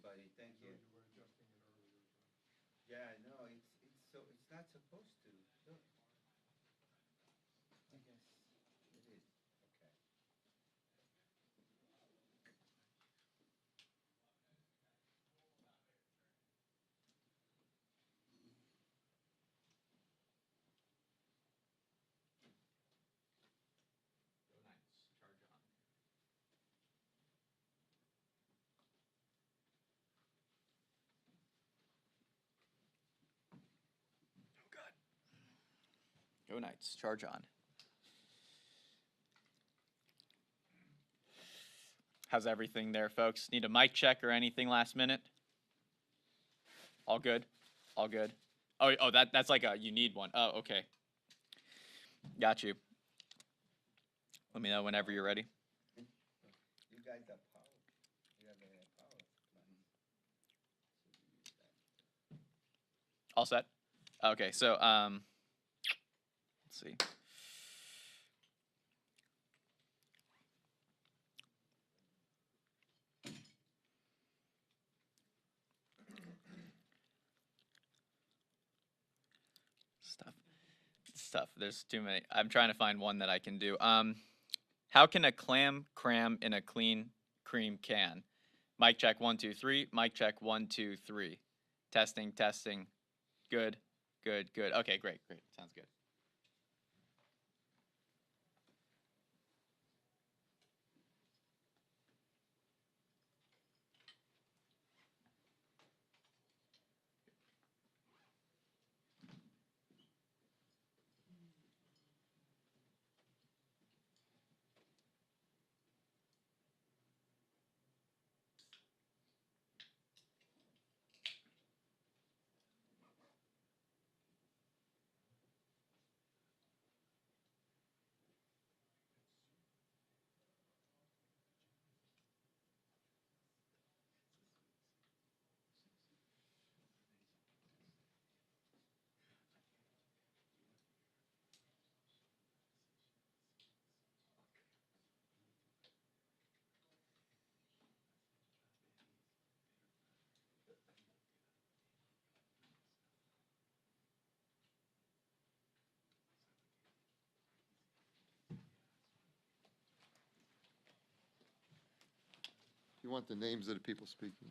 everybody. Thank you. You were adjusting it earlier. Yeah, I know. It's not supposed to. Look. I guess it is. Okay. Go Knights. Charge on. Oh God. Go Knights. Charge on. How's everything there, folks? Need a mic check or anything last minute? All good? All good? Oh, that's like you need one. Oh, okay. Got you. Let me know whenever you're ready. You guys are power. You have a power plants. All set? Okay, so let's see. Stuff. There's too many. I'm trying to find one that I can do. How can a clam cram in a clean cream can? Mic check 1 2 3. Mic check 1 2 3. Testing, testing. Good, good, good. Okay, great. Sounds good. You want the names of the people speaking.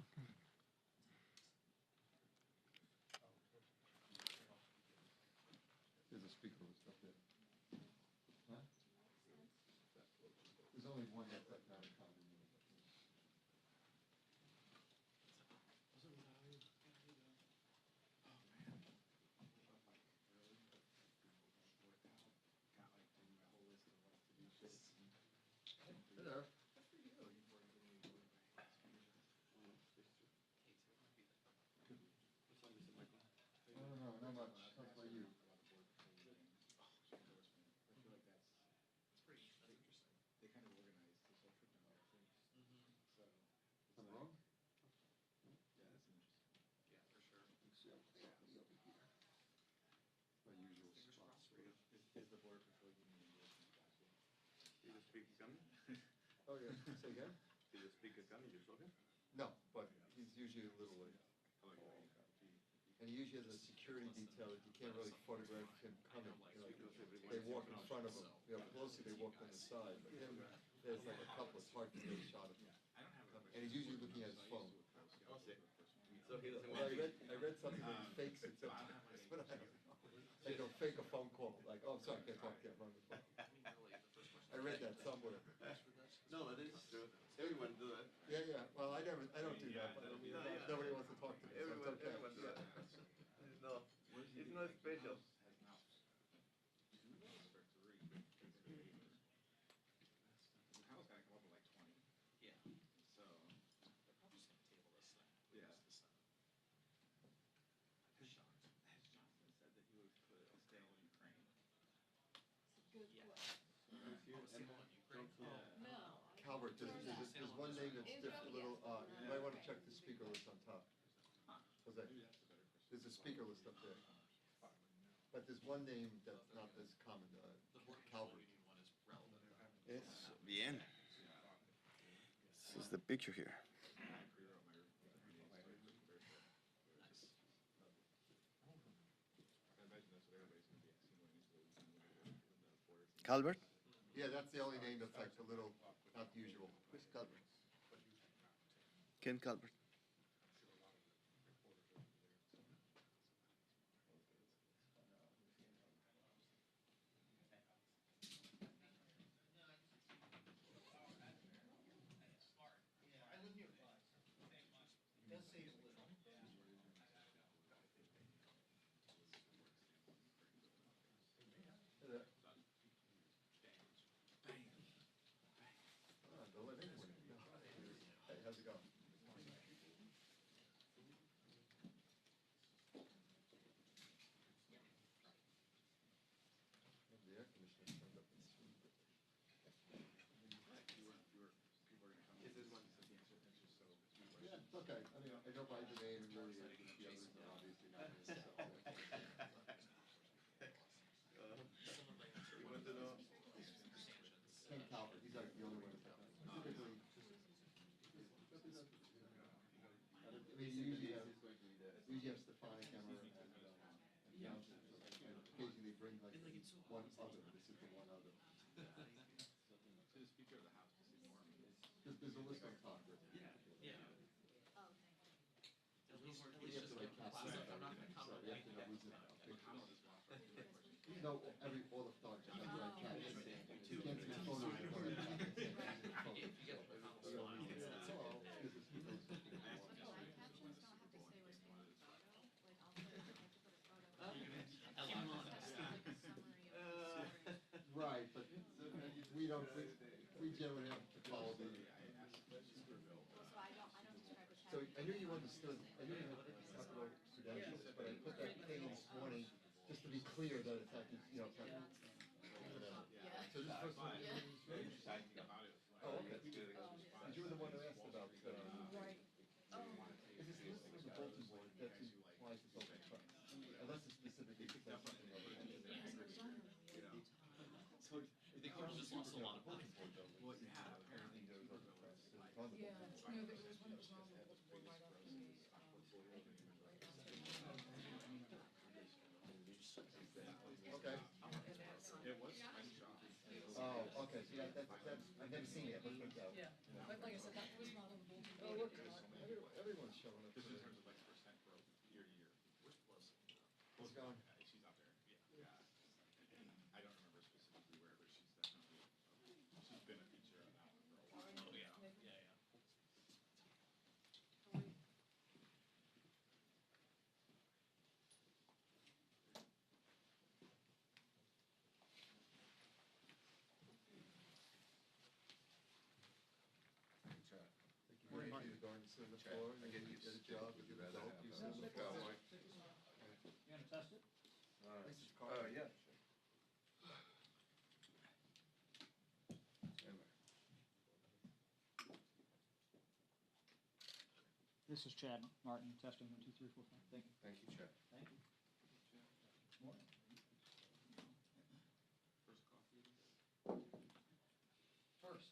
There's a speaker list up there. Huh? There's only one that's like not a common name. Hello. No, not much. How about you? I'm wrong? My usual spot. Is the board patrol union endorsement possible? Is the speaker coming? Oh, yeah. Say again? Is the speaker coming? You're talking? No, but he's usually a little late. And he usually has a security detail that you can't really photograph him coming. You know, they walk in front of him. You know, Pelosi, they walked on the side. But him, there's like a couple. It's hard to get a shot of him. And he's usually looking at his phone. So he doesn't Well, want I read something that he fakes it sometimes, but I don't know. Like he'll fake a phone call. Like, oh, I'm sorry, I can't talk to you. I'm on the phone. I read that somewhere. No, that is true. Everyone do that. Yeah. Well, I don't do that. But I mean, nobody wants to talk to me. So it's okay. Everyone do that. No, it's not special. Kyle's got to come up with like 20. Yeah. So they're probably just going to table this thing. Yeah. Johnson said that he would put a sale in Ukraine. Good Yeah. question. No. Calvert, there's one name that's different. Little. You might want to check the speaker list on top. Jose, there's a speaker list up there. But there's one name that's not as common. Calvert. Yes, bien. This is the picture here. Calvert? Yeah, that's the only name that's like a little not usual. Chris Calvert. Ken Calvert. Hey there. Don't let anyone in. No. Hey, how's it going? The air conditioner turned up in the suite. Yeah, it's okay. I mean, I know by the name and really the others are obviously not me, so. You want to know? Ken Calvert, he's like the only one that's typically. I mean, usually have Stefanik and Johnson, so occasionally they bring like one other, this is the one other. There's a list on top. Oh, thank you. We have to like capture everything, so we have to know who's in our pictures. No, all the photos, you have to like capture. You can't take photos and put it back. This is Oh, like captions don't have to say what's in the photo, like I'll put, I have to put a photo. Like a summary of the story. Right, but we don't, we generally have to follow the. Well, so I don't describe the So caption. I knew you understood, I knew you had capital credentials, but I put that thing in this morning just to be clear that it's not, you know, it's not. Yeah. So this person. Oh, okay. Yeah. And you were the one who asked about, Right. Oh. is this listed on the bulletin board, that implies it's open trust, unless it specifically says something other than that. The colonel just lost a lot of money. What you have, everything goes open trust, so it's on the Yeah, bulletin board. no, there was one that was on the bulletin board right off the, Okay. Oh, okay, so that's, I've never seen it, let's put it that way. yeah, but like I said, that was not on the bulletin Oh, board. look, everyone's showing up today. How's it going? Where are you going to sit on the floor, and you get a job, you get a dope, you sit on the floor. You gonna test it? Oh, yeah. This is Chad Martin, testing 1, 2, 3, 4, 5. Thank you. Thank you, Chad. Thank you. First.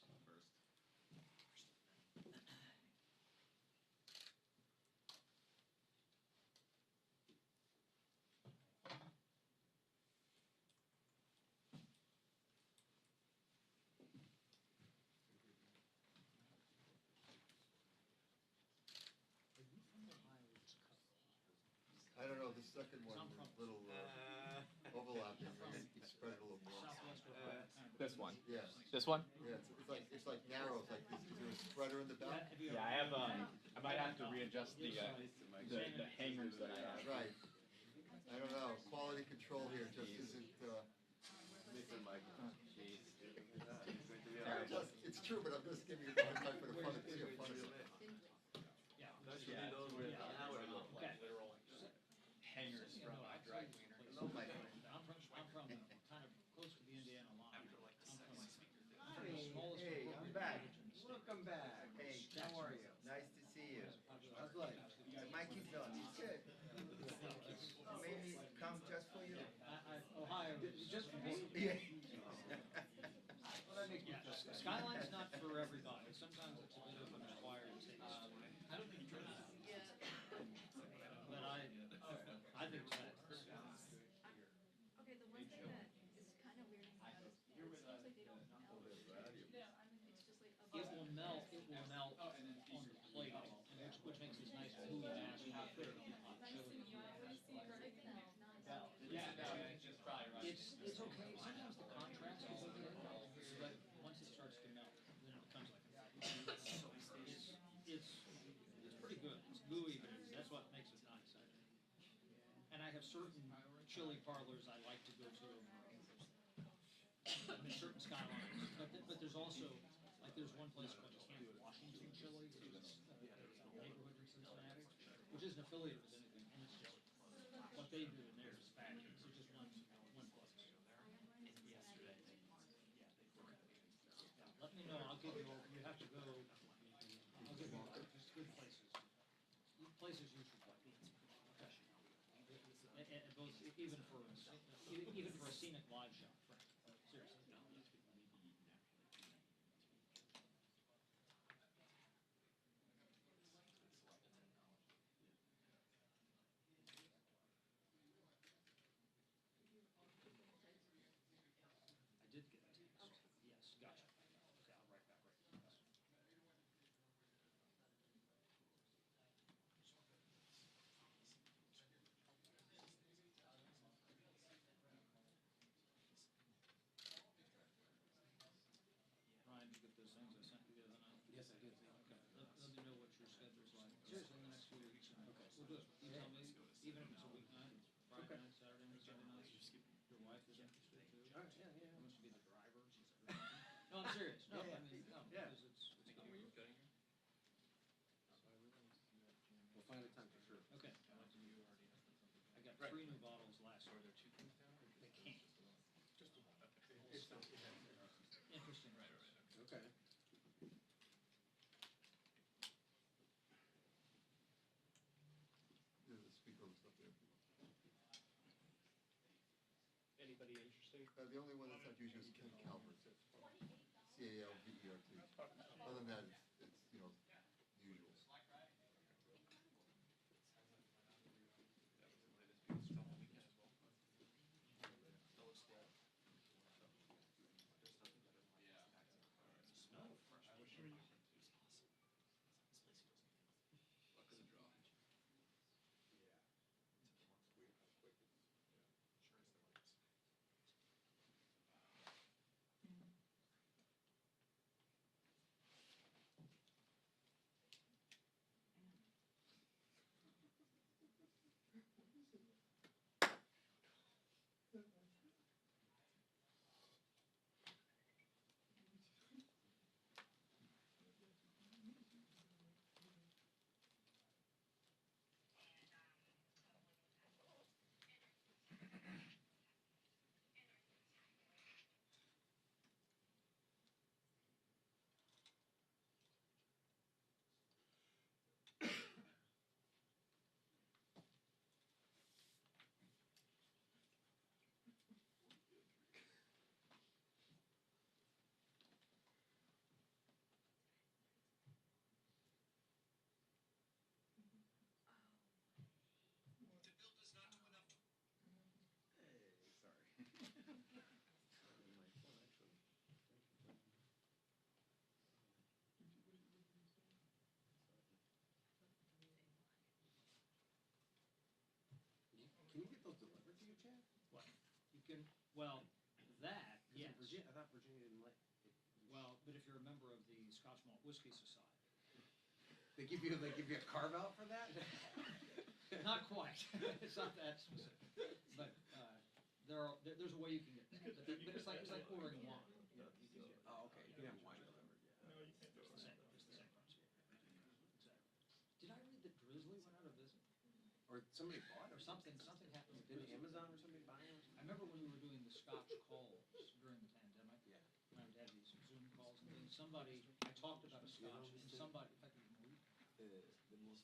I don't know, the second one, is a little overlapping, maybe spread it a little more. Southwest This one. Yeah, This one? yeah, it's like narrow, it's like, is there a spreader in the back? Yeah, I have. I might have to readjust the hangers that I have. Right. I don't know, quality control here just isn't, it's true, but I'm just giving you a hard time for the fun of it. Okay. Hangers from my dry cleaner. Hello, my friend. I'm from kind of close to the Indiana line. I'm from Hi, the smallest hey, I'm appropriate back. regions. Welcome back. Hey, how are you? Nice to see you. How's life? Mikey's on. He's good. Made me come just for you. Ohio, just for me. Yeah. Skyline's not for everybody. Sometimes it's a bit of an acquired taste. But I think it's fantastic. Okay, the one thing that is kind of weird about have certain chili parlors I like to go to. I mean, certain skylines, but there's also, like, there's one place called Camp Washington Chili, which is a neighborhood in Cincinnati, which isn't affiliated with anything, and it's just, what they do in there is fabulous. It's just one place. Let me know, I'll give you, you have to go, I'll give you just good places. Places you should go. Okay. And both, even for a scenic live shot, seriously. I did get a text. Yes, gotcha. Okay, I'll write back right now. Ryan, did you get those things I sent you the other night? Yes, I did. Okay, let me know what your schedule's like. Seriously, in the next 2 weeks. Okay. We'll do it. You tell me, even if it's a weeknight, Friday night, Saturday night, Sunday night. Your wife is interested too. All right, yeah. Wants to be the driver. No, I'm serious. No, Yeah, I mean, no, yeah. because it's good. We'll find a time for sure. Okay. I got 3 new bottles last year. They can't. Interesting. Okay. Yeah, the speaker and stuff there. Anybody interested? The only one that's not usual is Ken Calvert, Calvert. Other than that, it's, you know, the usuals. Can you get those delivered to you, Chad? What? You can, well, that, yes. Virginia, I thought Virginia didn't like. Well, but if you're a member of the Scotch Malt Whiskey Society. They give you a carve out for that? Not quite. It's not that specific. But there's a way you can get that. But it's like ordering wine. Oh, okay. You can have wine delivered. It's the same principle. Exactly. Did I read that Drizzly went out of business? Or somebody bought it. Or something happened with Didn't Drizzly. Amazon or somebody buy it? I remember when we were doing the Scotch calls during the pandemic. Yeah. When I would have these Zoom calls and things, I talked about a Scotch, and somebody, in fact, it was Marie,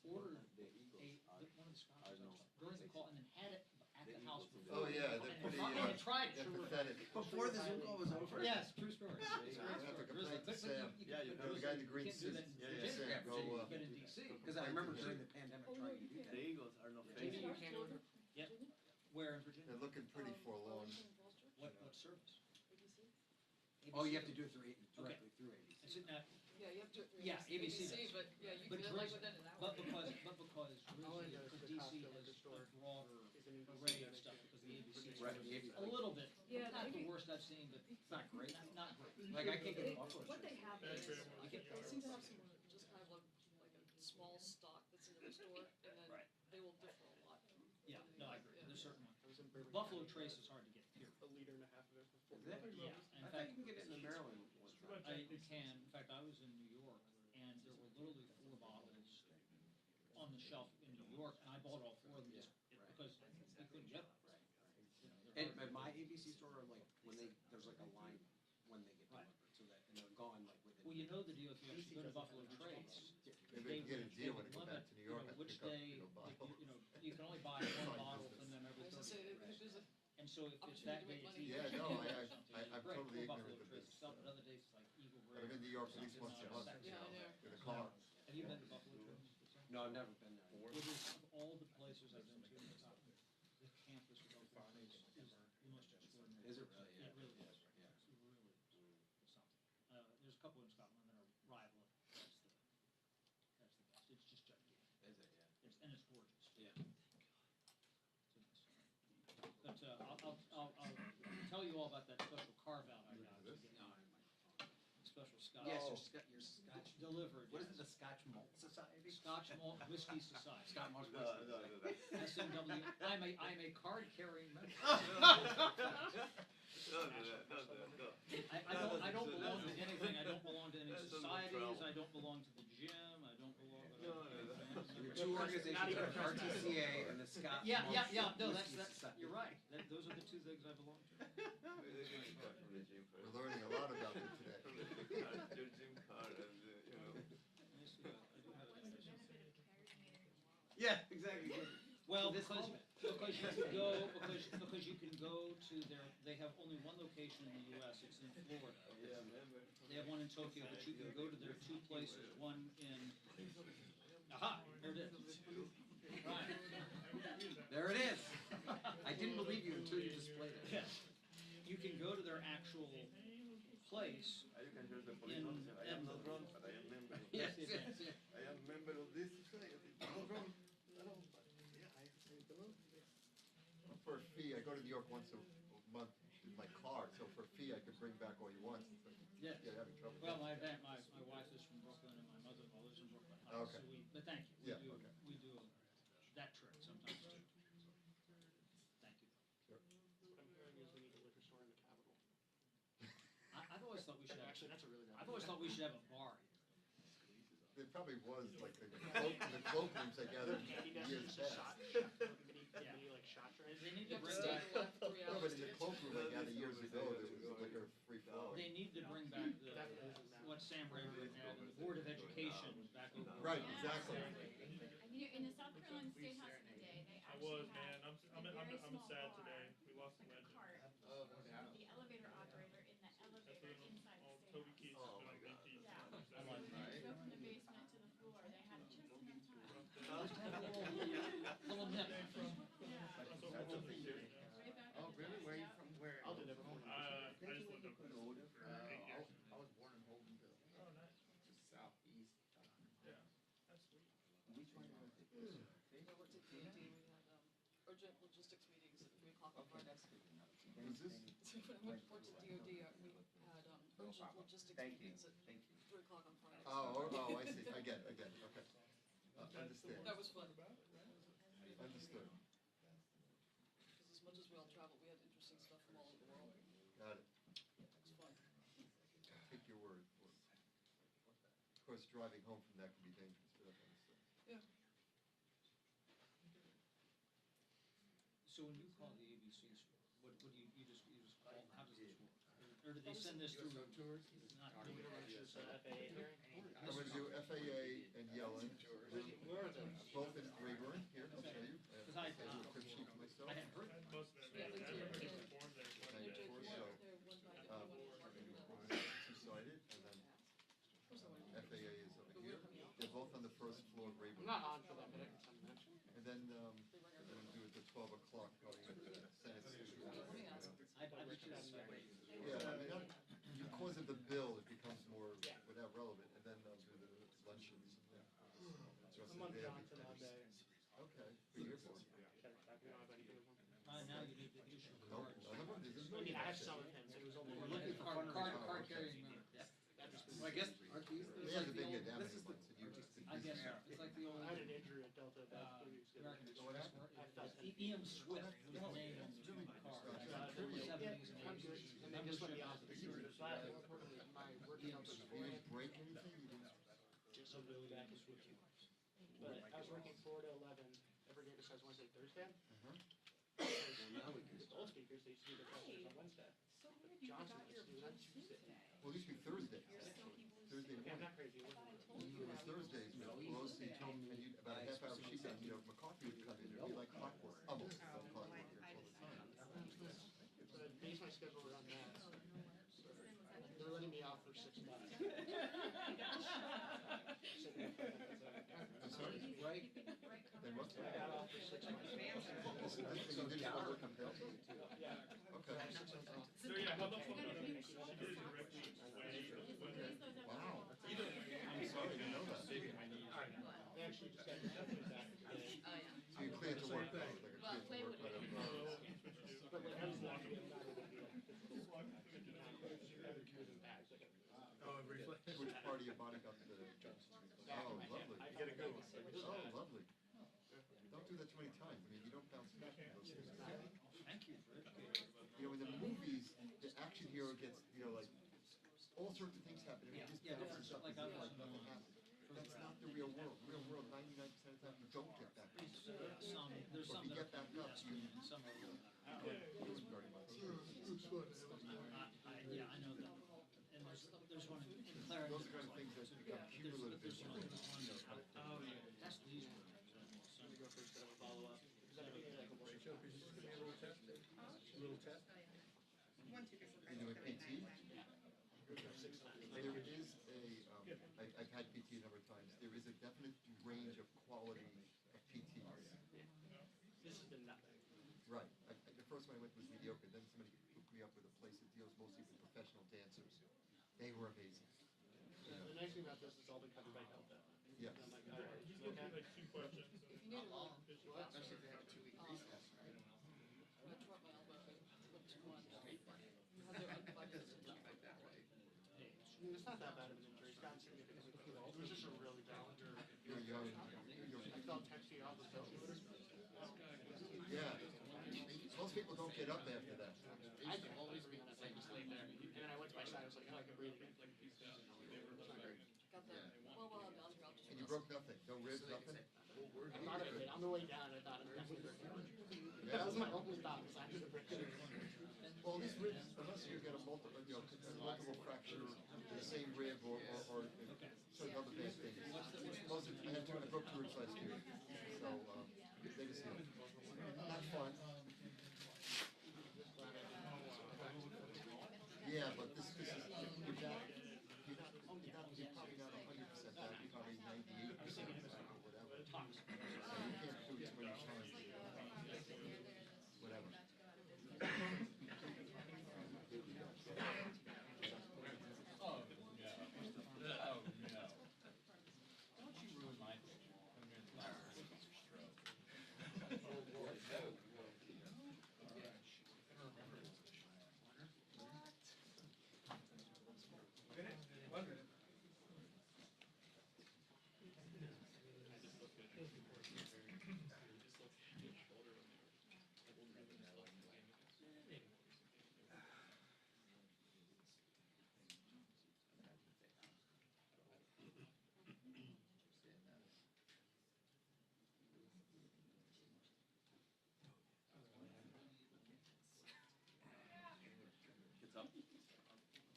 ordered one of the Scotches during the call and then had it at the house Oh, before. yeah, they're pretty, And tried it. they're pathetic. Before the Zoom call was over? Yes, true story. It's a great I have to story. complain to But Sam. you can- The guy in the green you can't do suit. that in Yeah, Virginia. Sam, go, But in DC. Because I remember during the pandemic trying to do that. The Eagles are no Maybe face. you can't order. Yep. Where in Virginia? They're looking pretty forlorn. What service? Oh, you have to do it through directly through ABC. Is it not? Yeah, you have to. Yeah, ABC does. But, yeah, you But can, like, Drizzly- within an hour. But because DC has a broader array of stuff because the ABC is Right, the ABC. a little bit, Yeah, not the maybe- worst I've seen, but It's not great. not great. Like I can't get Buffalo What they shirts. have is, You get- they seem to have some, just kind of like a small stock that's in the store, and then Right. they will differ a lot. Yeah, no, I agree. Yeah. There's certain one. I was in Bourbon Buffalo County, Trace is hard to get, period. a liter and a half of it for Is it? Yeah, in I thought fact, you can get it in the Maryland one. you can, in fact, I was in New York, and there were literally 4 bottles on the shelf in New York, and I bought all 4 of them just because you couldn't get them. You know, they're hard At to my get. ABC store, like, there's like a line when they get Right. delivered, so that, and they're gone like within. Well, you know the deal, if you actually go to Buffalo Trace, Maybe I can get a deal when I go limit, back to New York, I which pick up, day, bottles. you can only buy 1 Fine bottle business. from them every I was 30 gonna say, days. there's a, And so if it's opportunity that to day, make it's money. either Yeah, no, chicken I- or something, I'm it's great, totally or Buffalo ignorant of Trace this. itself, but other days it's like Eagle But Rare. I'm in New York at least something once a else. month, Yeah, I know. in a car. Have you been to Buffalo Trace? No, I've never been there. It is, of all the places I've been to in Scotland, the campus of Buffalo Trace is the most extraordinary. Is it place. really? It really is. Yeah. It's really something. There's a couple in Scotland that are rival. That's the best. It's just gigantic. Is it, yeah? And it's gorgeous. Yeah. But I'll tell you all about that special carve-out I got. to get No, Special Scotch. Yes, your Scotch. Delivered. What is yes. it, the Scotch Malt Society? Scotch Malt Whiskey Society. Scotch Malt No, Whiskey. no, no, no. SMW. I'm a card-carrying member. Don't do that, don't do that, no. I don't belong to anything. I don't belong to any That's a little societies. trouble. I don't belong to the gym. I don't belong. No, no, no. Your 2 organizations Not even are a press RTCA and the Scotch Yeah, Malt no, Whiskey that's Society. you're right. Those are the 2 things I belong to. From the gym first. We're learning a lot about you today. From the card, your gym card and, you know. Yes, I do have What's the that. benefit of carrying it? Yeah, exactly. Well, This because moment. because you can go to they have only 1 location in the U.S. It's in Florida. Yeah, remember. They have 1 in Tokyo, but you can go to their 2 places. One in. Aha! There it is. Right. There it is. I didn't believe you until you displayed it. Yes. You can go to their actual place. You can hear the police officer, I am not wrong, but I am member. Yes, Yes, yes, yes. yes. I am member of this society, I'm not wrong. No, but yeah, I say hello. For a fee, I go to New York once a month with my car, so for a fee, I could bring back all you want. Since Yes. I'm having trouble. Well, my wife is from Brooklyn and my mother-in-law lives in Brooklyn Heights. Okay. So but thank you. Yeah, okay. We do that trick sometimes too. Thank you. What I'm hearing is we need a liquor store in the capital. I've always thought we should have. Actually, that's a really good. I've always thought we should have a bar here. There probably was, like, in the cloakrooms I gathered Candy years dusters, past. mini like shot drinks. They need you to have to bring stay back. for like 3 No, hours. but in the cloakroom I gathered years ago, there was liquor free flowing. They need to bring back what Sam Rayburn had in the Board of Education back over. Right, Yeah. exactly. You know, in the South Carolina State House in the day, they I actually was, man. had I'm a very sad small today. bar We lost a with a legend. cart, the elevator operator in the elevator inside All the Toby state Keith's house. been on repeat. Yeah. I like And that. to go from the basement to the floor, they had just enough time. Just have a little nip. Yeah. That's what we're hoping to do. Way back Oh, in the really? day, Where are you yeah. from? Where? I'll do that for you. I just lived up there for 8 years. I was born in Holdenville, Oh, nice. just southeast. Yeah, that's sweet. When I worked at DOD, we had urgent logistics meetings at 3 o'clock on Fridays. Who's this? When I worked at DOD, we had urgent logistics meetings at 3 o'clock on Fridays. Oh, I see, I get, okay. Understand, That was fun, understood, because as much as we all traveled, we had interesting stuff from all over the world. got it, It was fun. take your word for it. Of course, driving home from that can be dangerous, but that's understood. Yeah. So when you call the ABCs, what do you just call, how does this work? Or do they send this through? Not doing It's an FAA hearing. I'm gonna do FAA and Yellen, Where are they? both in Rayburn, here, I'll show you. Because I- have a quick sheet for myself. I hadn't heard. Most of them, Yeah, they I do. remember there's a form there. They're Thank you. one, So, they're one by, um, one department. Two-sided, and then Of course I went. FAA is over here. They're both on the first floor of Rayburn. I'm not on for that, but I can send them. And then, we're gonna do it at 12 o'clock, going to the Senate. Let me ask. I bet you that's right. Yeah, I mean, because of the bill, it becomes more without relevant, and then they'll do the luncheons. And I'm on Johnson all day. Okay, who you're for? Cheddar Stack, we don't have anything with them. Now you need to issue No, cards. none of them, there's I no. mean, I have some of him, so it was only. We're looking for card carrying member. Well, I guess, aren't these, They it's have like the the big old, Adamant this is the, ones, and you just. I guess so. It's like the old I had an injury at Delta about 3 weeks ago. American What Express. happened? Ian Swift was I'm good, and they just let me off. My workout was You didn't break anything? You didn't? just a really bad switch. But I was working 4 to 11 every day besides Wednesday, Thursday. With old speakers, they used to do their customers on Wednesday. But Johnson used to do it on Tuesday. Well, it used to be Thursdays, actually. Thursday Okay, I'm morning. not crazy. It wasn't It was Thursdays, Mr. Pelosi told me, and about a half hour she done, McCarthy would come in, it'd be like clockwork, almost like clockwork all the time. So I based my schedule around that. They're letting me off for 6 months. I'm sorry? Right? They what? I got off for 6 months. So you did start working Thursday? Yeah. Okay. I have 6 months off. So yeah, how about phone number? She did it directly away. Wow. I'm sorry, I didn't know that. Alright. They actually just got me back today. So you cleared to work, though, like a clear to work, whatever. But when I was walking, I'm not able to do like physical moving bags. Like Which part of your body got the? Oh, lovely. I gotta go. Oh, lovely. Don't do that too many times. I mean, you don't bounce back from those things. Thank you for educating. In the movies, the action hero gets, like, all sorts of things happen. I mean, this bounce and stuff is like nothing happened. That's not the real world. Real world, 99% of the time, you don't get back up. There's Or some if you that get back up, you some are really. doing very much. Yeah, I know that. And there's one in Clarendon. Those are kind of things that become cumulative. There's one kind of. Oh, yeah. That's these ones. Let me go first, then I'll follow up. Because I'm thinking like a more. Could you just give me a little test? A little test? You doing PT? There is I've had PT a number of times. There is a definite range of quality of PTs. This has been nothing. Right. The first one I went was mediocre. Then somebody hooked me up with a place that deals mostly with professional dancers. They were amazing. The nice thing about this is it's all been covered by Delta. Yes. And I'm like, all right. He's looking at like 2 questions. If you need a little, Especially if they have a 2-week recess, right? I tore up my elbow, flipped squat. Had their unplugged it. I mean, it's not that bad of an injury. It's gotten significantly below. It was just a really bad injury. You're young. I felt 10 feet off the field. Yeah. Most people don't get up after that. I can always be honest. I just laid there. And then I went to my side. I was like, oh, I can breathe again. It's not great. Got the, well, I'll be honest, And you broke nothing. No ribs, nothing. I thought I did. On the way down, I thought I'm definitely breaking it. That was my only thought, was I should have broken it. Well, these ribs, unless you get a multiple fracture in the same rib or some other bad things. Most of, I broke 2 ribs last year, so they just healed. Not fun. Yeah, but this is you're probably not 100% back. You're probably 98% back or whatever. So you can't do it too many times. Whatever.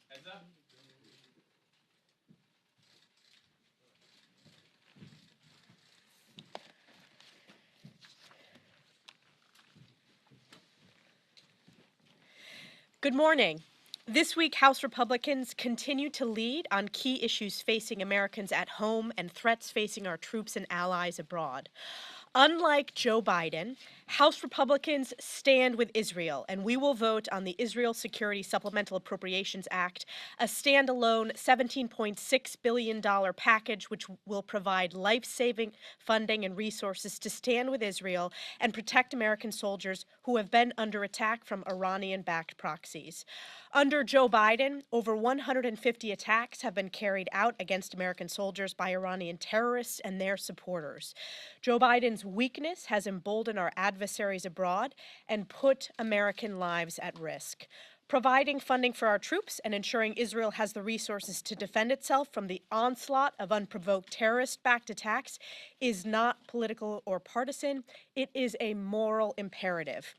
Heads up. Good morning. This week, House Republicans continue to lead on key issues facing Americans at home and threats facing our troops and allies abroad. Unlike Joe Biden, House Republicans stand with Israel, and we will vote on the Israel Security Supplemental Appropriations Act, a standalone $17.6 billion package which will provide life-saving funding and resources to stand with Israel and protect American soldiers who have been under attack from Iranian-backed proxies. Under Joe Biden, over 150 attacks have been carried out against American soldiers by Iranian terrorists and their supporters. Joe Biden's weakness has emboldened our adversaries abroad and put American lives at risk. Providing funding for our troops and ensuring Israel has the resources to defend itself from the onslaught of unprovoked terrorist-backed attacks is not political or partisan. It is a moral imperative.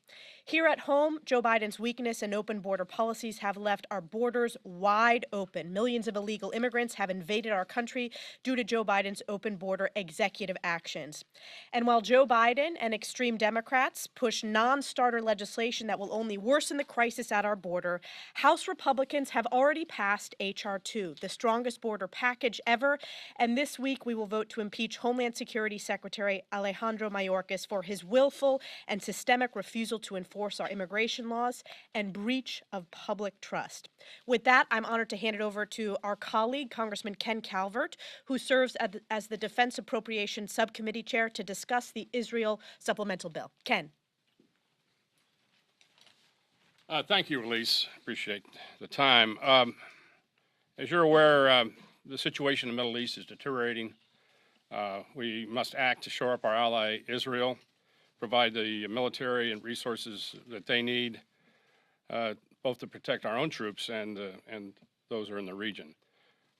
Here at home, Joe Biden's weakness and open border policies have left our borders wide open. Millions of illegal immigrants have invaded our country due to Joe Biden's open border executive actions. And while Joe Biden and extreme Democrats push non-starter legislation that will only worsen the crisis at our border, House Republicans have already passed H.R. 2, the strongest border package ever, and this week we will vote to impeach Homeland Security Secretary Alejandro Mayorkas for his willful and systemic refusal to enforce our immigration laws and breach of public trust. With that, I'm honored to hand it over to our colleague, Congressman Ken Calvert, who serves as the Defense Appropriations Subcommittee Chair to discuss the Israel supplemental bill. Ken. Thank you, Elise. Appreciate the time. As you're aware, the situation in the Middle East is deteriorating. We must act to shore up our ally, Israel, provide the military and resources that they need, both to protect our own troops and those who are in the region.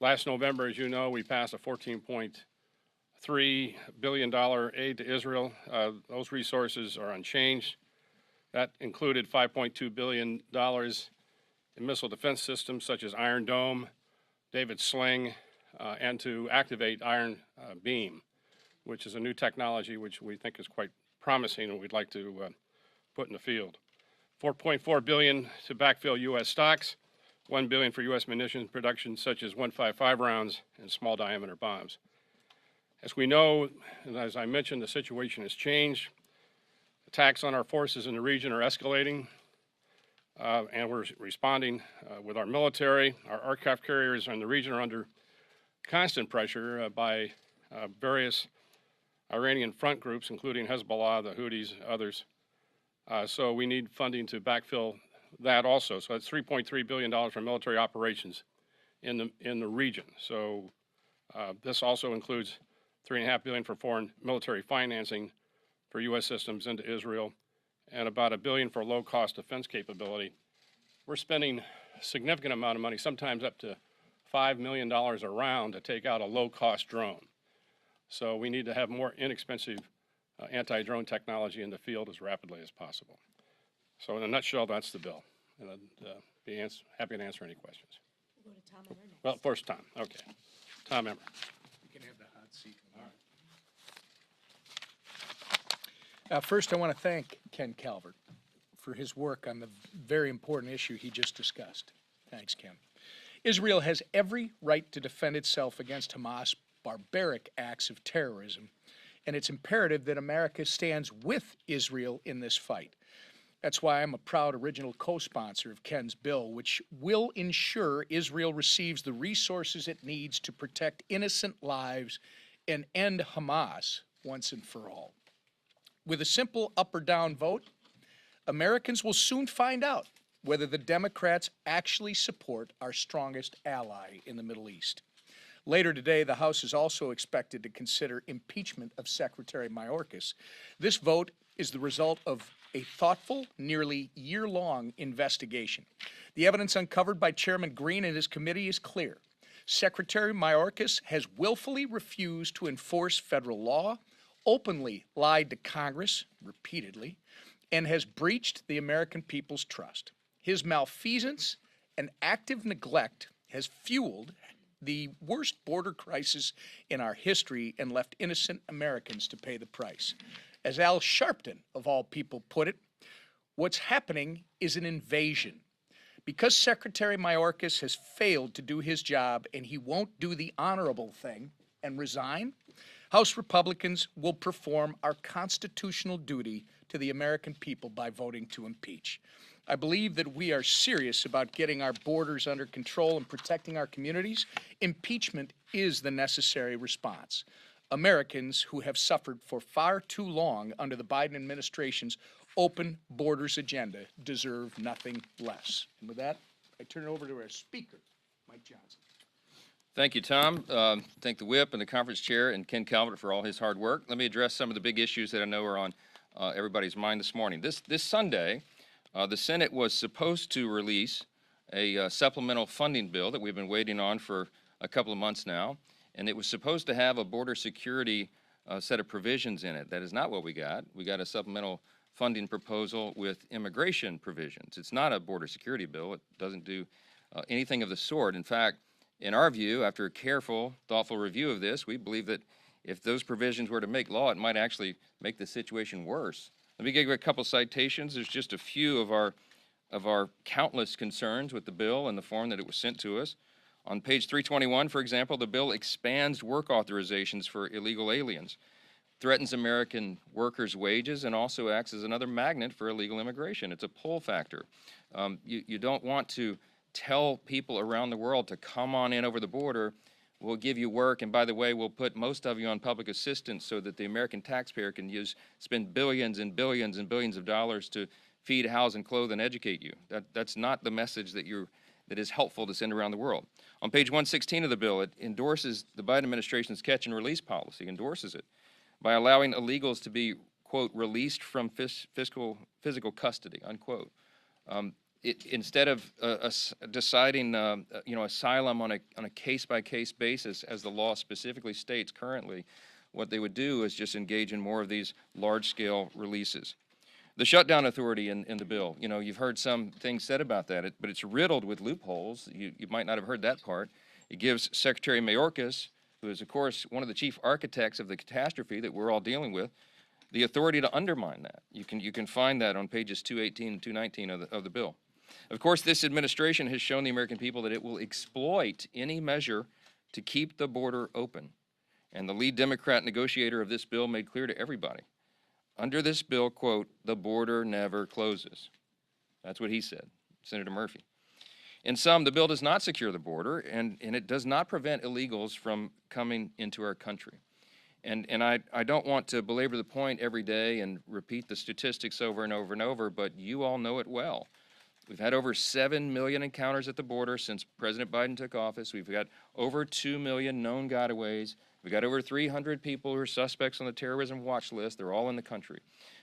Last November, as you know, we passed a $14.3 billion aid to Israel. Those resources are unchanged. That included $5.2 billion in missile defense systems such as Iron Dome, David Sling, and to activate Iron Beam, which is a new technology which we think is quite promising and we'd like to put in the field. $4.4 billion to backfill U.S. stocks, $1 billion for U.S. munitions production such as 155 rounds and small diameter bombs. As we know, and as I mentioned, the situation has changed. Attacks on our forces in the region are escalating, and we're responding with our military. Our aircraft carriers in the region are under constant pressure by various Iranian front groups, including Hezbollah, the Houthis, others. So we need funding to backfill that also. So that's $3.3 billion for military operations in the region. So this also includes $3.5 billion for foreign military financing for U.S. systems into Israel, and about $1 billion for low-cost defense capability. We're spending a significant amount of money, sometimes up to $5 million a round, to take out a low-cost drone. So we need to have more inexpensive anti-drone technology in the field as rapidly as possible. So in a nutshell, that's the bill. And I'd be happy to answer any questions. We'll go to Tom Emmer next. Well, first Tom. Okay. Tom Emmer. You can have the hot seat. All right. First, I want to thank Ken Calvert for his work on the very important issue he just discussed. Thanks, Ken. Israel has every right to defend itself against Hamas' barbaric acts of terrorism, and it's imperative that America stands with Israel in this fight. That's why I'm a proud original co-sponsor of Ken's bill, which will ensure Israel receives the resources it needs to protect innocent lives and end Hamas once and for all. With a simple up or down vote, Americans will soon find out whether the Democrats actually support our strongest ally in the Middle East. Later today, the House is also expected to consider impeachment of Secretary Mayorkas. This vote is the result of a thoughtful, nearly year-long investigation. The evidence uncovered by Chairman Green and his committee is clear. Secretary Mayorkas has willfully refused to enforce federal law, openly lied to Congress repeatedly, and has breached the American people's trust. His malfeasance and active neglect has fueled the worst border crisis in our history and left innocent Americans to pay the price. As Al Sharpton, of all people, put it, what's happening is an invasion. Because Secretary Mayorkas has failed to do his job and he won't do the honorable thing and resign, House Republicans will perform our constitutional duty to the American people by voting to impeach. I believe that we are serious about getting our borders under control and protecting our communities. Impeachment is the necessary response. Americans who have suffered for far too long under the Biden administration's open borders agenda deserve nothing less. And with that, I turn it over to our speaker, Mike Johnson. Thank you, Tom. Thank the whip and the conference chair and Ken Calvert for all his hard work. Let me address some of the big issues that I know are on everybody's mind this morning. This Sunday, The Senate was supposed to release a supplemental funding bill that we've been waiting on for a couple of months now, and it was supposed to have a border security set of provisions in it. That is not what we got. We got a supplemental funding proposal with immigration provisions. It's not a border security bill. It doesn't do anything of the sort. In fact, in our view, after a careful, thoughtful review of this, we believe that if those provisions were to make law, it might actually make the situation worse. Let me give you a couple citations. There's just a few of our countless concerns with the bill and the form that it was sent to us. On page 321, for example, the bill expands work authorizations for illegal aliens, threatens American workers' wages, and also acts as another magnet for illegal immigration. It's a pull factor. You don't want to tell people around the world to come on in over the border. We'll give you work, and by the way, we'll put most of you on public assistance so that the American taxpayer can spend billions and billions and billions of dollars to feed, house, and clothe and educate you. That's not the message that is helpful to send around the world. On page 116 of the bill, it endorses the Biden administration's catch and release policy, endorses it, by allowing illegals to be, quote, released from physical custody, unquote. Instead of deciding, asylum on a case-by-case basis, as the law specifically states currently, what they would do is just engage in more of these large-scale releases. The shutdown authority in the bill, you've heard some things said about that, but it's riddled with loopholes. You might not have heard that part. It gives Secretary Mayorkas, who is, of course, one of the chief architects of the catastrophe that we're all dealing with, the authority to undermine that. You can find that on pages 218 and 219 of the bill. Of course, this administration has shown the American people that it will exploit any measure to keep the border open. And the lead Democrat negotiator of this bill made clear to everybody, under this bill, quote, the border never closes. That's what he said, Senator Murphy. In sum, the bill does not secure the border, and it does not prevent illegals from coming into our country. And I don't want to belabor the point every day and repeat the statistics over and over and over, but you all know it well. We've had over 7 million encounters at the border since President Biden took office. We've got over 2 million known gotaways. We've got over 300 people who are suspects on the terrorism watch list. They're all in the country.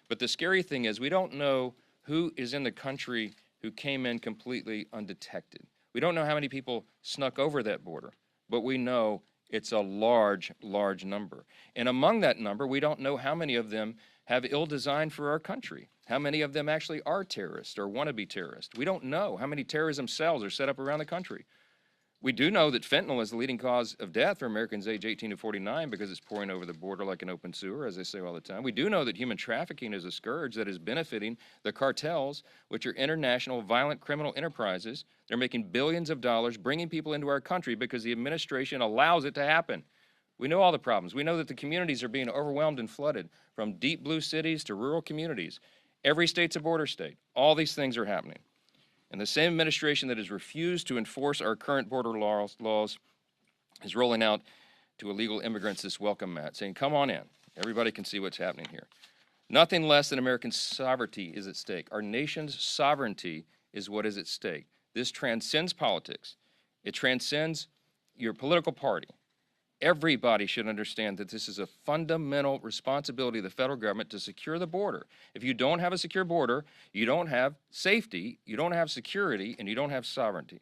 But the scary thing is we don't know who is in the country who came in completely undetected. We don't know how many people snuck over that border, but we know it's a large, large number. And among that number, we don't know how many of them have ill design for our country. How many of them actually are terrorists or want to be terrorists? We don't know how many terrorism cells are set up around the country. We do know that fentanyl is the leading cause of death for Americans age 18 to 49 because it's pouring over the border like an open sewer, as they say all the time. We do know that human trafficking is a scourge that is benefiting the cartels, which are international violent criminal enterprises. They're making billions of dollars bringing people into our country because the administration allows it to happen. We know all the problems. We know that the communities are being overwhelmed and flooded, from deep blue cities to rural communities. Every state's a border state. All these things are happening. And the same administration that has refused to enforce our current border laws is rolling out to illegal immigrants this welcome mat, saying, come on in. Everybody can see what's happening here. Nothing less than American sovereignty is at stake. Our nation's sovereignty is what is at stake. This transcends politics. It transcends your political party. Everybody should understand that this is a fundamental responsibility of the federal government to secure the border. If you don't have a secure border, you don't have safety, you don't have security, and you don't have sovereignty.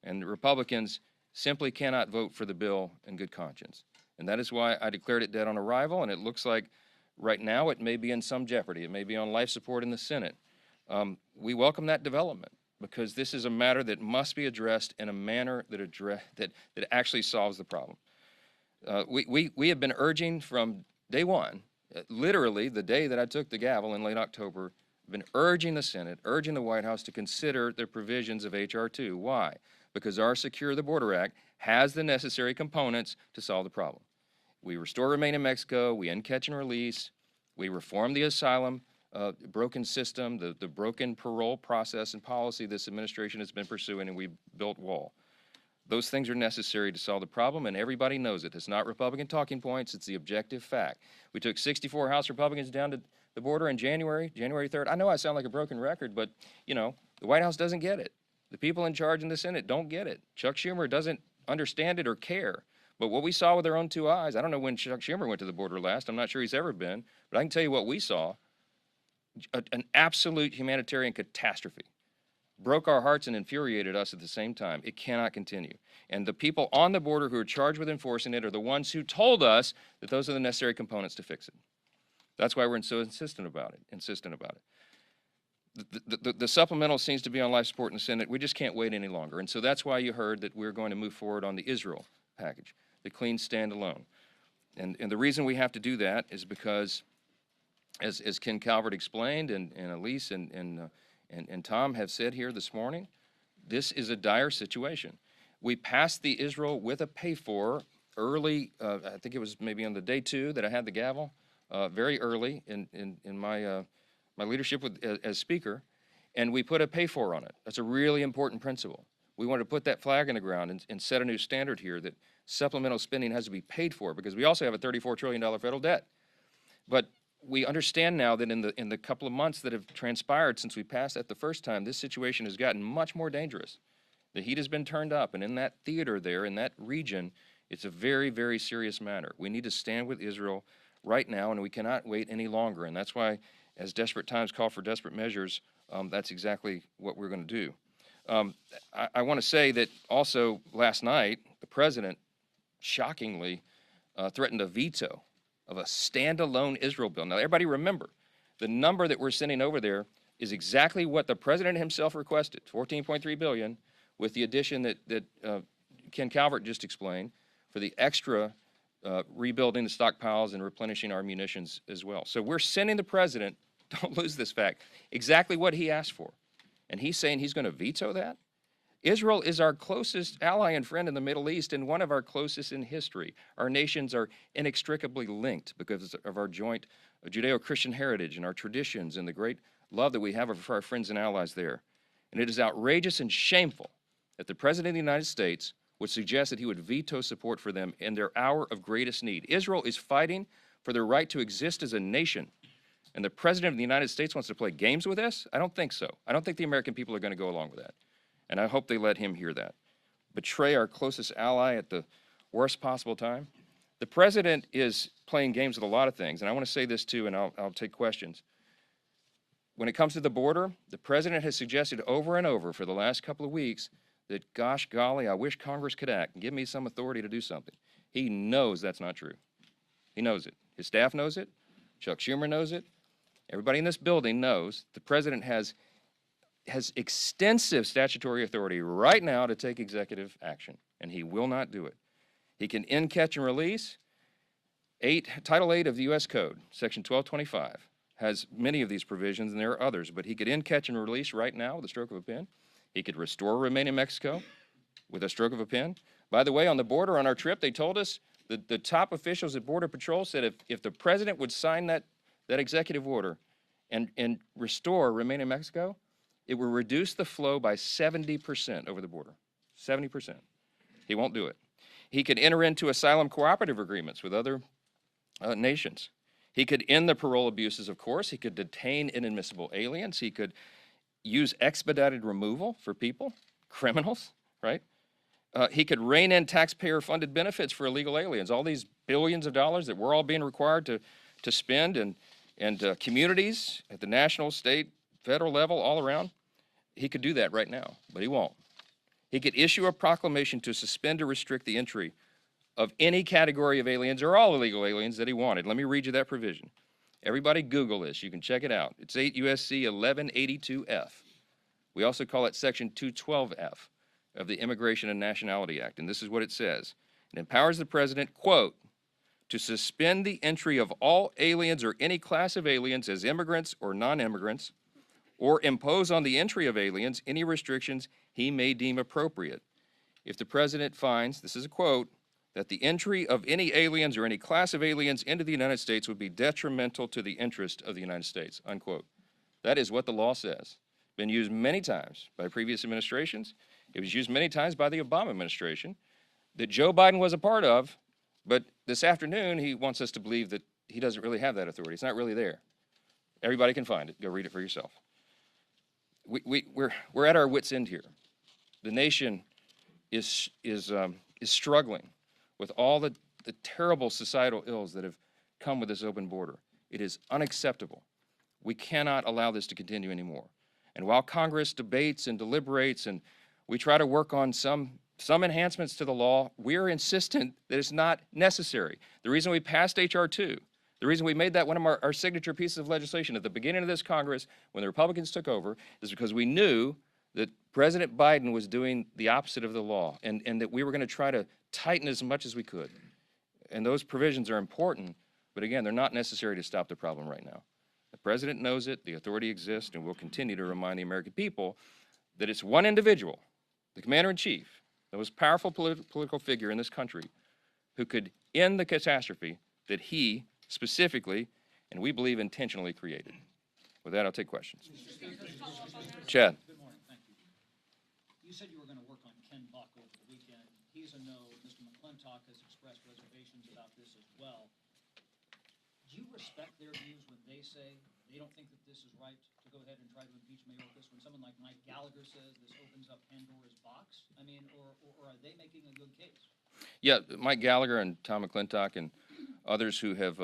And the Republicans simply cannot vote for the bill in good conscience. And that is why I declared it dead on arrival, and it looks like right now it may be in some jeopardy. It may be on life support in the Senate. We welcome that development because this is a matter that must be addressed in a manner that actually solves the problem. We have been urging from day one, literally the day that I took the gavel in late October, been urging the Senate, urging the White House to consider the provisions of H.R. 2. Why? Because our Secure the Border Act has the necessary components to solve the problem. We restore remain in Mexico, we end catch and release, we reform the asylum broken system, the broken parole process and policy this administration has been pursuing, and we built wall. Those things are necessary to solve the problem, and everybody knows it. It's not Republican talking points, it's the objective fact. We took 64 House Republicans down to the border in January 3rd. I know I sound like a broken record, but, the White House doesn't get it. The people in charge in the Senate don't get it. Chuck Schumer doesn't understand it or care. But what we saw with our own two eyes, I don't know when Chuck Schumer went to the border last. I'm not sure he's ever been, but I can tell you what we saw. an absolute humanitarian catastrophe. Broke our hearts and infuriated us at the same time. It cannot continue. And the people on the border who are charged with enforcing it are the ones who told us that those are the necessary components to fix it. That's why we're so insistent about it. The supplemental seems to be on life support in the Senate. We just can't wait any longer. And so that's why you heard that we're going to move forward on the Israel package, the clean standalone. And the reason we have to do that is because, as Ken Calvert explained, and Elise and Tom have said here this morning, this is a dire situation. We passed the Israel with a pay-for early, I think it was maybe on the day 2 that I had the gavel, very early in my my leadership as Speaker, and we put a pay-for on it. That's a really important principle. We want to put that flag in the ground and set a new standard here that supplemental spending has to be paid for, because we also have a $34 trillion federal debt. But we understand now that in the couple of months that have transpired since we passed that the first time, this situation has gotten much more dangerous. The heat has been turned up, and in that theater there, in that region, it's a very, very serious matter. We need to stand with Israel right now, and we cannot wait any longer. And that's why, as desperate times call for desperate measures, that's exactly what we're going to do. I want to say that also last night, the president shockingly threatened a veto of a standalone Israel bill. Now, everybody remember, the number that we're sending over there is exactly what the president himself requested, $14.3 billion, with the addition that Ken Calvert just explained for the extra rebuilding the stockpiles and replenishing our munitions as well. So we're sending the president, don't lose this fact, exactly what he asked for. And he's saying he's going to veto that? Israel is our closest ally and friend in the Middle East, and one of our closest in history. Our nations are inextricably linked because of our joint Judeo-Christian heritage and our traditions and the great love that we have for our friends and allies there. And it is outrageous and shameful that the President of the United States would suggest that he would veto support for them in their hour of greatest need. Israel is fighting for their right to exist as a nation. And the President of the United States wants to play games with us? I don't think so. I don't think the American people are going to go along with that. And I hope they let him hear that. Betray our closest ally at the worst possible time? The President is playing games with a lot of things. And I want to say this too, and I'll take questions. When it comes to the border, the President has suggested over and over for the last couple of weeks that, gosh golly, I wish Congress could act and give me some authority to do something. He knows that's not true. He knows it. His staff knows it. Chuck Schumer knows it. Everybody in this building knows the President has extensive statutory authority right now to take executive action, and he will not do it. He can end, catch, and release. Title 8 of the U.S. Code, Section 1225, has many of these provisions, and there are others, but he could end, catch, and release right now with a stroke of a pen. He could restore, remain in Mexico with a stroke of a pen. By the way, on the border on our trip, they told us that the top officials at Border Patrol said if the President would sign that executive order and restore, remain in Mexico, it will reduce the flow by 70% over the border. 70%. He won't do it. He could enter into asylum cooperative agreements with other nations. He could end the parole abuses, of course. He could detain inadmissible aliens. He could use expedited removal for people, criminals, right? He could rein in taxpayer-funded benefits for illegal aliens. All these billions of dollars that we're all being required to spend, and communities at the national, state, federal level, all around, he could do that right now, but he won't. He could issue a proclamation to suspend or restrict the entry of any category of aliens or all illegal aliens that he wanted. Let me read you that provision. Everybody Google this. You can check it out. It's 8 U.S.C. 1182F. We also call it Section 212F of the Immigration and Nationality Act, and this is what it says. It empowers the President, quote, to suspend the entry of all aliens or any class of aliens as immigrants or non-immigrants, or impose on the entry of aliens any restrictions he may deem appropriate. If the President finds, this is a quote, that the entry of any aliens or any class of aliens into the United States would be detrimental to the interest of the United States, unquote. That is what the law says. Been used many times by previous administrations. It was used many times by the Obama administration that Joe Biden was a part of, but this afternoon he wants us to believe that he doesn't really have that authority. It's not really there. Everybody can find it. Go read it for yourself. We're at our wits' end here. The nation is struggling with all the terrible societal ills that have come with this open border. It is unacceptable. We cannot allow this to continue anymore. And while Congress debates and deliberates and we try to work on some enhancements to the law, we're insistent that it's not necessary. The reason we passed H.R. 2, the reason we made that one of our signature pieces of legislation at the beginning of this Congress when the Republicans took over is because we knew that President Biden was doing the opposite of the law and that we were going to try to tighten as much as we could. And those provisions are important, but again, they're not necessary to stop the problem right now. The president knows it, the authority exists, and we'll continue to remind the American people that it's one individual, the commander-in-chief, the most powerful political figure in this country, who could end the catastrophe that he specifically, and we believe intentionally, created. With that, I'll take questions. Chad. Good morning, thank you. You said you were going to work on Ken Buck over the weekend. He's a no. Mr. McClintock has expressed reservations about this as well. Do you respect their views when they say they don't think that this is right to go ahead and try to impeach Mayorkas when someone like Mike Gallagher says this opens up Pandora's box? I mean, or are they making a good case? Yeah, Mike Gallagher and Tom McClintock and others who have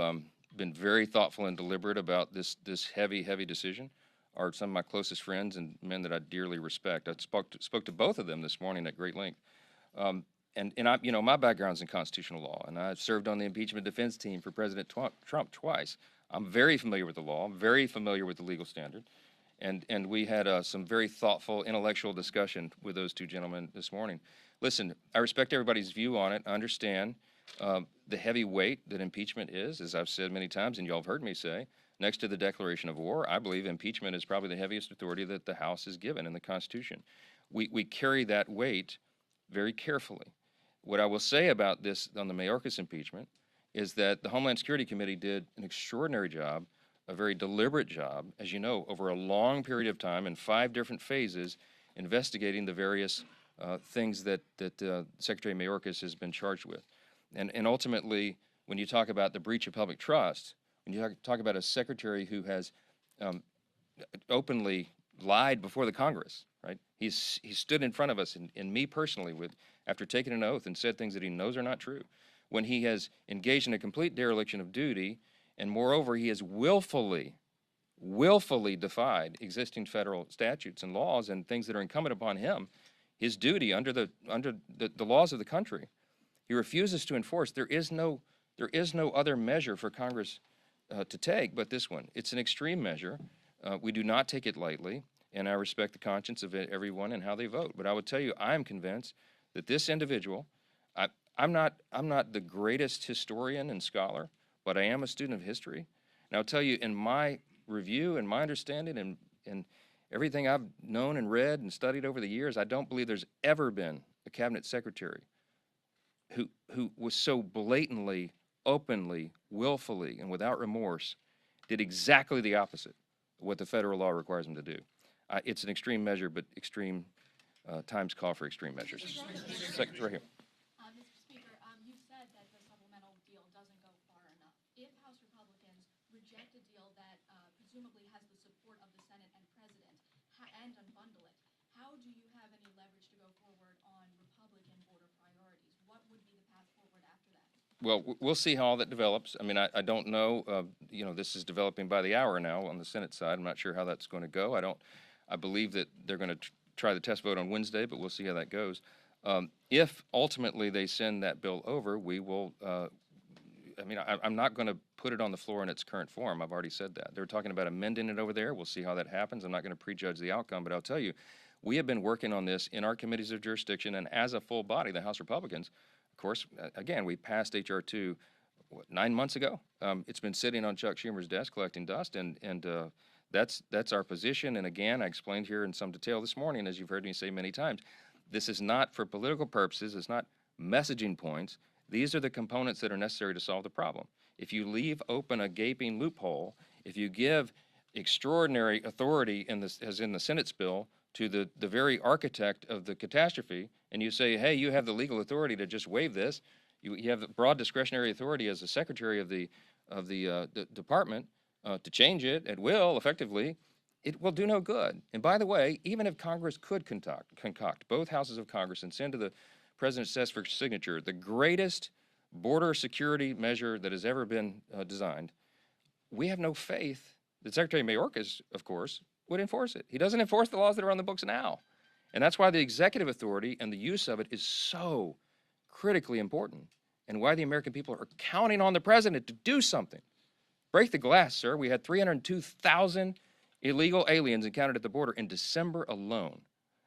been very thoughtful and deliberate about this heavy decision are some of my closest friends and men that I dearly respect. I spoke to both of them this morning at great length. And I, you know, my background's in constitutional law, and I've served on the impeachment defense team for President Trump twice. I'm very familiar with the law. I'm very familiar with the legal standard. And we had some very thoughtful intellectual discussion with those two gentlemen this morning. Listen, I respect everybody's view on it. I understand the heavy weight that impeachment is, as I've said many times, and y'all have heard me say. Next to the declaration of war, I believe impeachment is probably the heaviest authority that the House is given in the Constitution. We carry that weight very carefully. What I will say about this on the Mayorkas impeachment is that the Homeland Security Committee did an extraordinary job, a very deliberate job, as you know, over a long period of time in 5 different phases, investigating the various things that Secretary Mayorkas has been charged with. And ultimately, when you talk about the breach of public trust, when you talk about a secretary who has openly lied before the Congress, right? He stood in front of us, and me personally, after taking an oath and said things that he knows are not true. When he has engaged in a complete dereliction of duty, and moreover, he has willfully defied existing federal statutes and laws and things that are incumbent upon him, his duty under the laws of the country, he refuses to enforce. There is no other measure for Congress to take but this one. It's an extreme measure. We do not take it lightly, and I respect the conscience of everyone and how they vote. But I would tell you, I am convinced that this individual, I'm not the greatest historian and scholar, but I am a student of history. And I'll tell you, in my review and my understanding and everything I've known and read and studied over the years, I don't believe there's ever been a cabinet secretary who was so blatantly, openly, willfully, and without remorse did exactly the opposite of what the federal law requires them to do. It's an extreme measure, but extreme times call for extreme measures. Second, right here. Mr. Speaker, you said that the supplemental deal doesn't go far enough. If House Republicans reject a deal that presumably has the support of the Senate and President and unbundle it, how do you have any leverage to go forward on Republican border priorities? What would be the path forward after that? Well, we'll see how all that develops. I mean, I don't know. You know, this is developing by the hour now on the Senate side. I'm not sure how that's going to go. I believe that they're going to try the test vote on Wednesday, but we'll see how that goes. If ultimately they send that bill over, we will. I mean, I'm not going to put it on the floor in its current form. I've already said that. They're talking about amending it over there. We'll see how that happens. I'm not going to prejudge the outcome, but I'll tell you, we have been working on this in our committees of jurisdiction and as a full body, the House Republicans. Of course, again, we passed H.R. 2, 9 months ago? It's been sitting on Chuck Schumer's desk collecting dust, and that's our position. And again, I explained here in some detail this morning, as you've heard me say many times, this is not for political purposes. It's not messaging points. These are the components that are necessary to solve the problem. If you leave open a gaping loophole, if you give extraordinary authority, as in the Senate's bill, to the very architect of the catastrophe, and you say, hey, you have the legal authority to just waive this, you have broad discretionary authority as the secretary of the department to change it at will, effectively, it will do no good. And by the way, even if Congress could concoct both houses of Congress and send to the president's desk for signature the greatest border security measure that has ever been designed, we have no faith that Secretary Mayorkas, of course, would enforce it. He doesn't enforce the laws that are on the books now. And that's why the executive authority and the use of it is so critically important, and why the American people are counting on the president to do something. Break the glass, sir. We had 302,000 illegal aliens encountered at the border in December alone.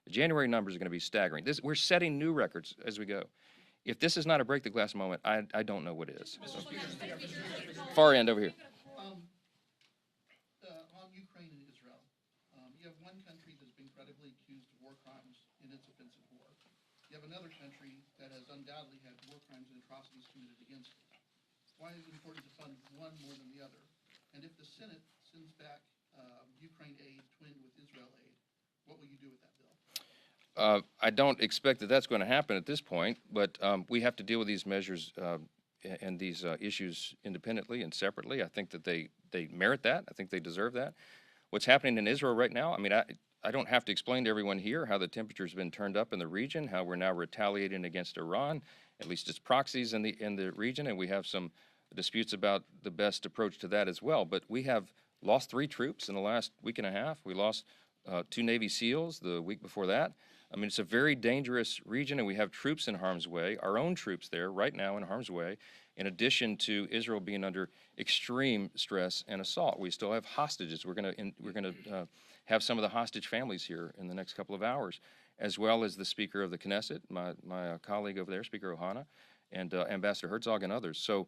The January numbers are going to be staggering. We're setting new records as we go. If this is not a break the glass moment, I don't know what is. So. Far end over here. On Ukraine and Israel, you have one country that's been credibly accused of war crimes in its offensive war. You have another country that has undoubtedly had war crimes and atrocities committed against it. Why is it important to fund one more than the other? And if the Senate sends back Ukraine aid twinned with Israel aid, what will you do with that bill? I don't expect that that's going to happen at this point, but we have to deal with these measures and these issues independently and separately. I think that they merit that. I think they deserve that. What's happening in Israel right now, I mean, I don't have to explain to everyone here how the temperature's been turned up in the region, how we're now retaliating against Iran, at least its proxies in the region, and we have some disputes about the best approach to that as well. But we have lost 3 troops in the last week and a half. We lost 2 Navy SEALs the week before that. I mean, it's a very dangerous region, and we have troops in harm's way, our own troops there right now in harm's way, in addition to Israel being under extreme stress and assault. We still have hostages. We're going to have some of the hostage families here in the next couple of hours, as well as the Speaker of the Knesset, my colleague over there, Speaker Ohana, and Ambassador Herzog and others. So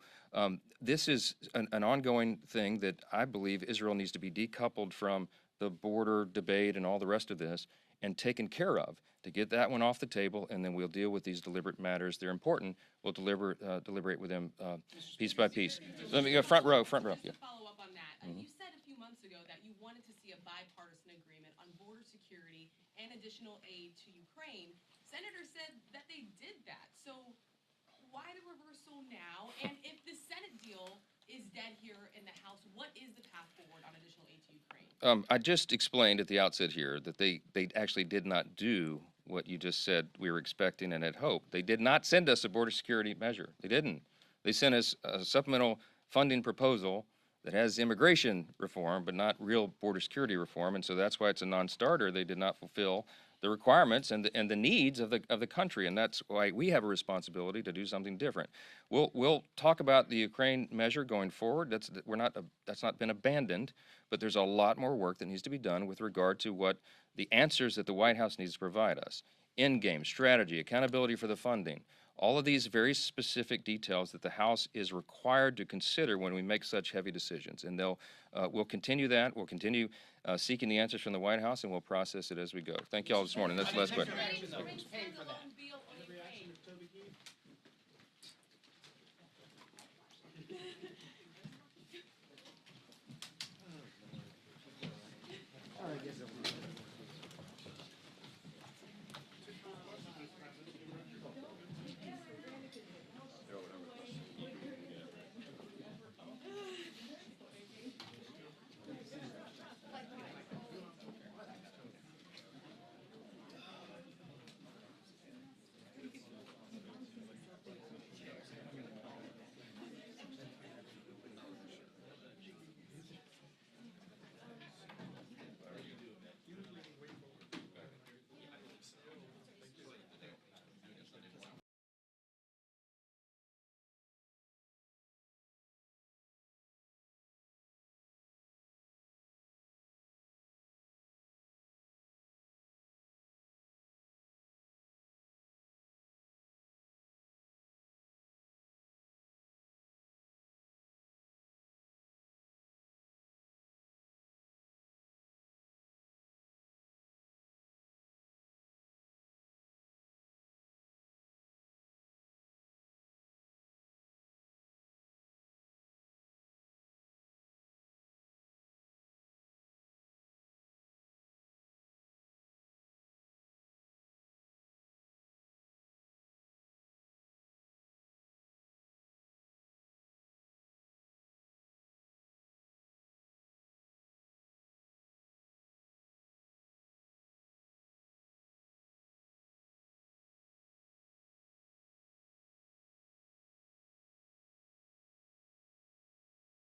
this is an ongoing thing that I believe Israel needs to be decoupled from the border debate and all the rest of this and taken care of, to get that one off the table, and then we'll deal with these deliberate matters. They're important. We'll deliberate with them piece by piece. Let me go front row. Just Yeah. to follow up on that, you said a few months ago that you wanted to see a bipartisan agreement on border security and additional aid to Ukraine. Senators said that they did that. So why the reversal now? And if the Senate deal is dead here in the House, what is the path forward on additional aid to Ukraine? I just explained at the outset here that they actually did not do what you just said we were expecting and had hoped. They did not send us a border security measure. They didn't. They sent us a supplemental funding proposal that has immigration reform, but not real border security reform, and so that's why it's a non-starter. They did not fulfill the requirements and the needs of the country, and that's why we have a responsibility to do something different. We'll talk about the Ukraine measure going forward. That's not been abandoned, but there's a lot more work that needs to be done with regard to what the answers that the White House needs to provide us: end-game strategy, accountability for the funding, all of these very specific details that the House is required to consider when we make such heavy decisions. And we'll continue that. We'll continue seeking the answers from the White House, and we'll process it as we go. Thank you all this morning. That's the last question.